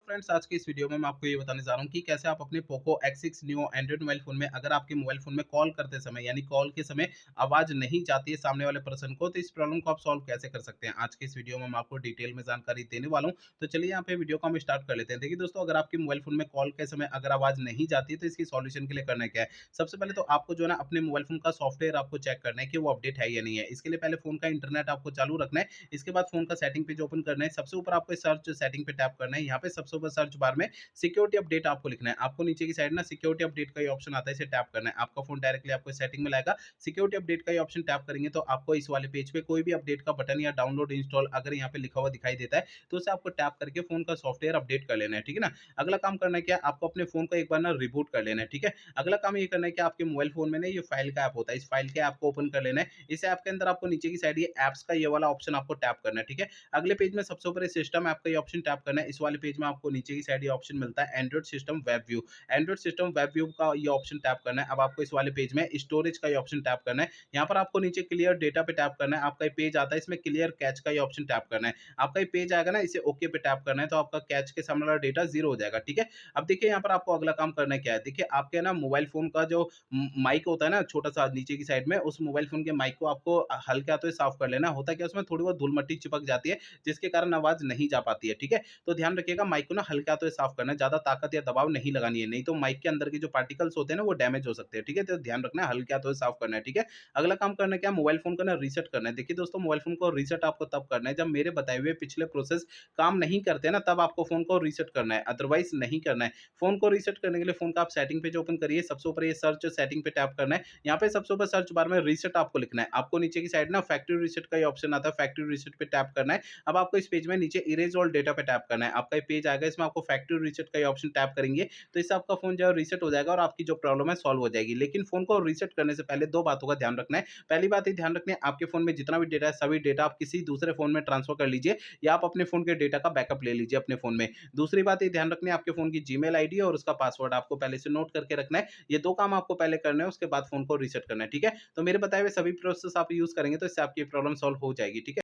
Friends, आज की इस वीडियो में मैं आपको ये बताने जा रहा हूँ कि कैसे आप अपने Poco X6 new Android mobile phone में अगर आपके मोबाइल फ़ोन में कॉल करते समय यानी कॉल के समय आवाज़ नहीं जाती है सामने वाले पर्सन को, तो इस प्रॉब्लम को आप सॉल्व कैसे कर सकते हैं। आज की इस वीडियो में मैं आपको डिटेल में जानकारी देने वाला हूँ। तो चलिए यहाँ पे वीडियो को हम स्टार्ट कर लेते हैं। देखिए दोस्तों, अगर आपके मोबाइल फ़ोन में कॉल के समय अगर आवाज़ नहीं जाती है तो इसकी सॉल्यूशन के लिए करना क्या है। सबसे पहले तो आपको जो है ना अपने मोबाइल फ़ोन का सॉफ्टवेयर आपको चेक करना है कि वो अपडेट है या नहीं है। इसके लिए पहले फ़ोन का इंटरनेट आपको चालू रखना है। इसके बाद फ़ोन का सेटिंग पेज ओपन करना है। सबसे ऊपर आपको सर्च सेटिंग पे टैप करना है। यहाँ पे सबसे ऊपर सर्च बार में सिक्योरिटी अपडेट आपको लिखना है। आपको नीचे की साइड ना सिक्योरिटी अपडेट का ये ऑप्शन आता है, इसे टैप करना है। आपका फ़ोन डायरेक्टली आपको सेटिंग में लाएगा। सिक्योरिटी अपडेट का ये ऑप्शन टैप करेंगे तो आपको इस वाले पेज पे कोई भी अपडेट का बटन या डाउनलोड इंस्टॉल अगर यहाँ पे लिखा हुआ दिखाई देता है, तो उसे आपको टैप करके फ़ोन का सॉफ्टवेयर अपडेट कर लेना है, ठीक है ना? अगला काम करना है क्या, आपको अपने फ़ोन को एक बार ना रिबूट कर लेना है, ठीक है? अगला काम ये करना है कि आपके मोबाइल फ़ोन में ना ये फाइल का ऐप होता है, इस फाइल के ऐप को ओपन कर लेना है। इस ऐप के अंदर आपको नीचे की साइड ये ऐप्स का ये वाला ऑप्शन आपको टैप करना है, ठीक है? अगले पेज में सबसे ऊपर ये सिस्टम ऐप का ये ऑप्शन टैप करना है। इस वाले पेज में आपको नीचे की साइड ये ऑप्शन मिलता है Android system web view. Android system web view का ये ऑप्शन टैप करना है। अब आपको इस वाले पेज में स्टोरेज का ये ऑप्शन टैप करना है। यहाँ पर आपको नीचे क्लियर डेटा पे टैप करना है। आपका ये पेज आता है, इसमें क्लियर कैच का ये ऑप्शन टैप करना है। आपका ये पेज आएगा ना, इसे ओके पे टैप करना है तो आपका कैच के सामने वाला डेटा ज़ीरो हो जाएगा, ठीक है? अब देखिए यहाँ पर आपको अगला काम करना क्या है। देखिए आपके ना मोबाइल फ़ोन का जो माइक होता है ना छोटा-सा नीचे की साइड में, उस मोबाइल फ़ोन के माइक को आपको हल्के हाथों से साफ कर लेना है। होता क्या है, उसमें थोड़ी बहुत धूल-मट्टी चिपक जाती है, जिसके कारण आवाज़ नहीं जा पाती है, ठीक है? तो ध्यान रखिएगा माइक को ना हल्के हाथों से साफ करना है, ज़्यादा ताकत या दबाव नहीं लगानी है, नहीं तो माइक के अंदर के जो पार्टिकल्स होते हैं ना वो डैमेज हो सकते हैं, ठीक है? तो ध्यान रखना है हल्के हाथों से साफ करना है, ठीक है? अगला काम करना है क्या, मोबाइल फ़ोन को ना रीसेट करना है। देखिए दोस्तों, मोबाइल फ़ोन को रीसेट आपको तब करना है जब मेरे बताए हुए पिछले प्रोसेस काम नहीं करते हैं ना, तब आपको फ़ोन को रीसेट करना है, अदरवाइज़ नहीं करना है। फ़ोन को रीसेट करने के लिए फ़ोन का आप सेटिंग पेज ओपन करिए, सबसे ऊपर ये सर्च सेटिंग पे टैप करना है। यहाँ पे सबसे ऊपर सर्च बार में रीसेट आपको लिखना है। आपको नीचे की साइड ना फैक्ट्री रीसेट का ये ऑप्शन आता है, फैक्ट्री रीसेट पे टैप करना है। अब आपको इस पेज में नीचे इरेज़ ऑल डेटा पे टैप करना है। आपका ये पेज आएगा, इसमें आपको फैक्ट्री रीसेट का ये ऑप्शन टैप करेंगे, तो इससे आपका फ़ोन जो है रीसेट हो जाएगा और आपकी जो प्रॉब्लम है सॉल्व हो जाएगी। लेकिन फ़ोन को रीसेट करने से पहले 2 बातों का ध्यान रखना है। पहली बात ये ध्यान रखनी है, आपके फ़ोन में जितना भी डेटा है, सभी डेटा आप किसी दूसरे फ़ोन में ट्रांसफ़र कर लीजिए या आप अपने फ़ोन के डेटा का बैकअप ले लीजिए अपने फ़ोन में। दूसरी बात ये ध्यान रखनी है, आपके फ़ोन की जीमेल आईडी और उसका पासवर्ड आपको पहले से नोट करके रखना है। ये 2 काम आपको पहले करने हैं, उसके बाद फ़ोन को रीसेट करना है, ठीक है? तो मेरे बताए हुए सभी प्रोसेस आप यूज़ करेंगे तो इससे आपकी प्रॉब्लम सॉल्व हो जाएगी, ठीक है?